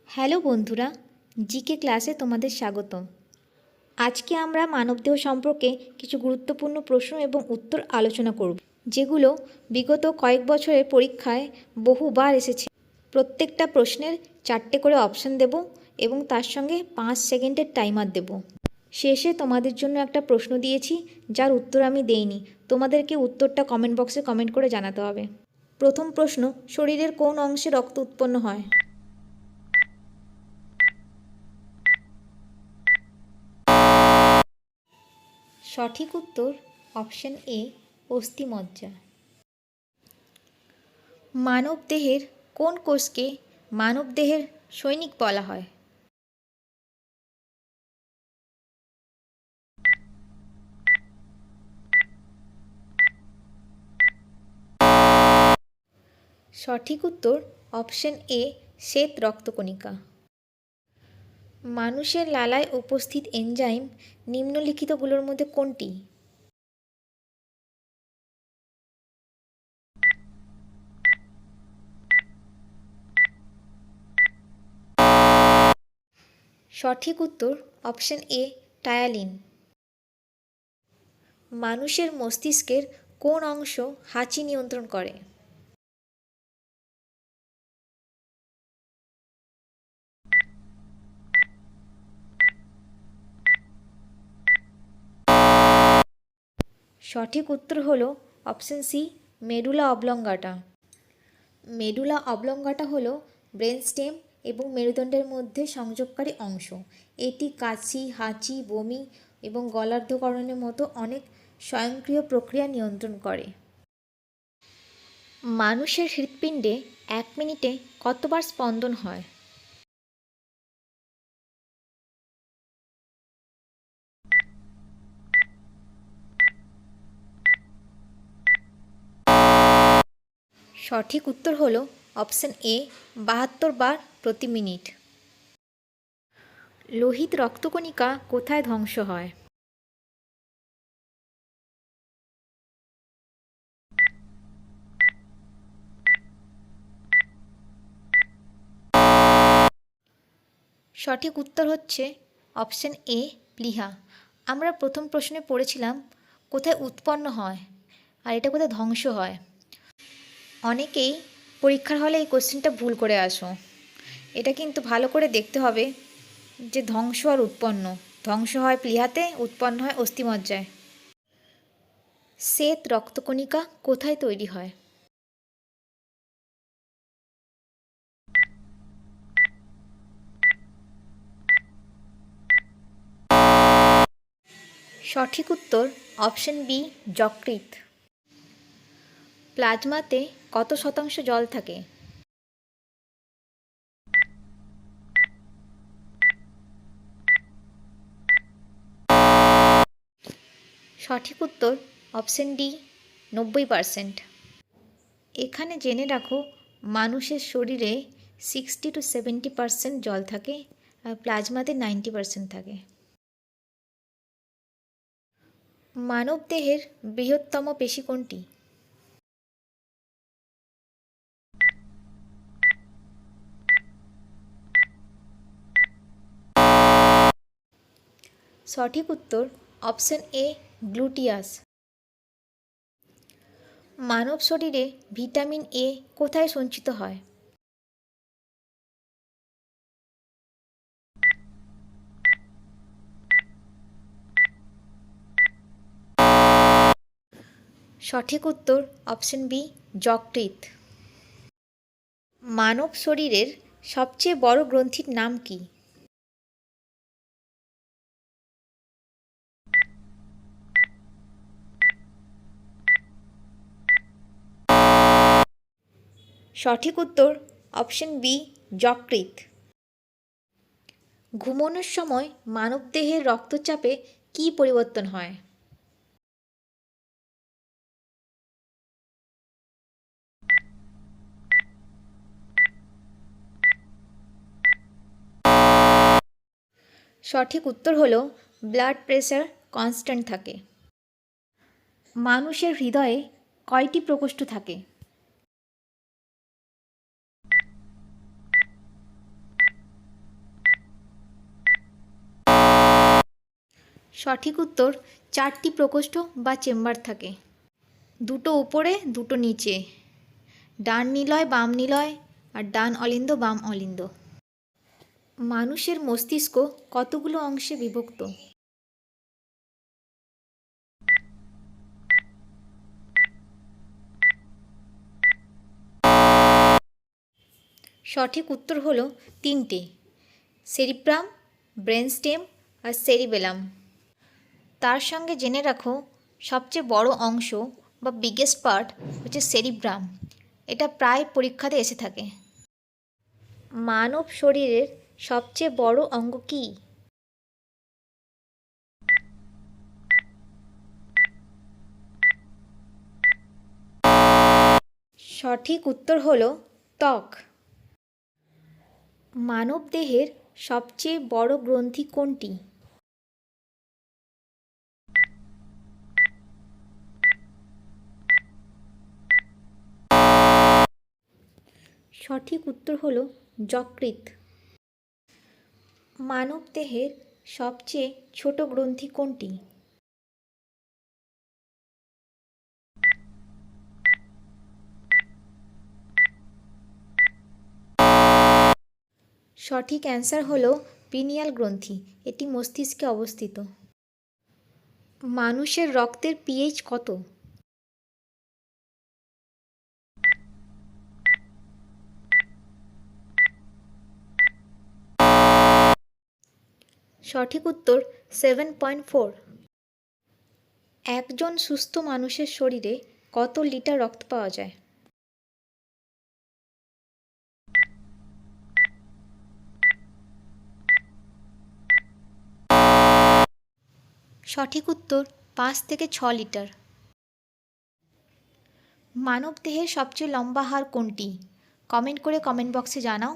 Hello বন্ধুরা, GK ক্লাসে তোমাদের স্বাগতম। আজকে আমরা মানবদেহ সম্পর্কে কিছু গুরুত্বপূর্ণ প্রশ্ন এবং উত্তর আলোচনা করব, যেগুলো বিগত কয়েক বছরের পরীক্ষায় বহুবার এসেছে। প্রত্যেকটা প্রশ্নের 4টে করে অপশান দেব এবং তার সঙ্গে 5 সেকেন্ডের টাইমার দেব। শেষে তোমাদের জন্য একটা প্রশ্ন দিয়েছি, যার উত্তর আমি দেইনি। তোমাদেরকে উত্তরটা কমেন্ট বক্সে কমেন্ট করে জানাতে হবে। প্রথম প্রশ্ন, শরীরের কোন অংশে রক্ত উৎপন্ন হয়? সঠিক উত্তর অপশন এ, অস্থিমজ্জা। মানবদেহের কোন কোষকে মানবদেহের সৈনিক বলা হয়? সঠিক উত্তর অপশন এ, শ্বেত রক্তকণিকা। মানুষের লালায় উপস্থিত এনজাইম নিম্নলিখিতগুলোর মধ্যে কোনটি? সঠিক উত্তর অপশন এ, টায়ালিন। মানুষের মস্তিষ্কের কোন অংশ হাঁচি নিয়ন্ত্রণ করে? সঠিক উত্তর হলো option C, medulla oblongata. Medulla oblongata হলো ব্রেন স্টেম এবং মেরুদণ্ডের মধ্যে সংযোগকারী অংশ। এটি কাশি, হাঁচি, বমি এবং গলার্ধকরণের মতো অনেক স্বয়ংক্রিয় প্রক্রিয়া নিয়ন্ত্রণ করে। মানুষের হৃৎপিণ্ডে 1 মিনিটে কতবার স্পন্দন হয়? সঠিক উত্তর হলো অপশন এ, 72 বার প্রতি মিনিট। লোহিত রক্তকণিকা কোথায় ধ্বংস হয়? সঠিক উত্তর হচ্ছে অপশন এ, প্লীহা। আমরা প্রথম প্রশ্নে পড়েছিলাম কোথায় উৎপন্ন হয়, আর এটা কোথায় ধ্বংস হয়। অনেকেই পরীক্ষার হলে এই কোশ্চেনটা ভুল করে আসো। এটা কিন্তু ভালো করে দেখতে হবে যে ধ্বংস আর উৎপন্ন। ধ্বংস হয় প্লীহাতে, উৎপন্ন হয় অস্থিমজ্জায়। শ্বেত রক্তকণিকা কোথায় তৈরি হয়? সঠিক উত্তর অপশন বি, যকৃৎ। প্লাজমাতে কত শতাংশ জল থাকে? সঠিক উত্তর অপশন ডি, 90%। এখানে জেনে রাখো, মানুষের শরীরে 60-70% জল থাকে, আর প্লাজমাতে 90% থাকে। মানবদেহের বৃহত্তম পেশি কোনটি? সঠিক উত্তর অপশন এ, গ্লুটিয়াস। মানব শরীরে ভিটামিন এ কোথায় সঞ্চিত হয়? সঠিক উত্তর অপশন বি, যকৃৎ। মানব শরীরের সবচেয়ে বড় গ্রন্থির নাম কি? সঠিক উত্তর অপশন বি, যকৃৎ। ঘুমানোর সময় মানবদেহের রক্তচাপে কী পরিবর্তন হয়? সঠিক উত্তর হলো ব্লাড প্রেশার কনস্ট্যান্ট থাকে। মানুষের হৃদয়ে কয়টি প্রকোষ্ঠ থাকে? সঠিক উত্তর, 4টি প্রকোষ্ঠ বা চেম্বার থাকে, 2টো উপরে 2টো নিচে, ডান নিলয় বাম নিলয় আর ডান অলিন্দ বাম অলিন্দ। মানুষের মস্তিষ্ক কতগুলো অংশে বিভক্ত? সঠিক উত্তর হলো 3টে, সেরিব্রাম, ব্রেন স্টেম আর সেরিবেলাম। তার সঙ্গে জেনে রাখো সবচেয়ে বড় অংশ বা বিগেস্ট পার্ট হচ্ছে সেরিব্রাম। এটা প্রায় পরীক্ষাতে এসে থাকে। মানব শরীরের সবচেয়ে বড় অঙ্গ কী? সঠিক উত্তর হলো ত্বক। মানব দেহের সবচেয়ে বড় গ্রন্থি কোনটি? সঠিক উত্তর হলো যকৃৎ। মানব দেহের সবচেয়ে ছোট গ্রন্থি কোনটি? সঠিক অ্যান্সার হলো পিনিয়াল গ্রন্থি। এটি মস্তিষ্কে অবস্থিত। মানুষের রক্তের পিএইচ কত? সঠিক উত্তর 7.4। একজন সুস্থ মানুষের শরীরে কত লিটার রক্ত পাওয়া যায়? সঠিক উত্তর 5 থেকে 6 লিটার। মানবদেহের সবচেয়ে লম্বা হাড় কোনটি? কমেন্ট করে কমেন্ট বক্সে জানাও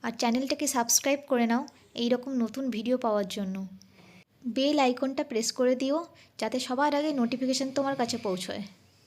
আর চ্যানেলটাকে সাবস্ক্রাইব করে নাও এই রকম নতুন ভিডিও পাওয়ার জন্য। বেল আইকনটা প্রেস করে দিও যাতে সবার আগে নোটিফিকেশান তোমার কাছে পৌঁছয়।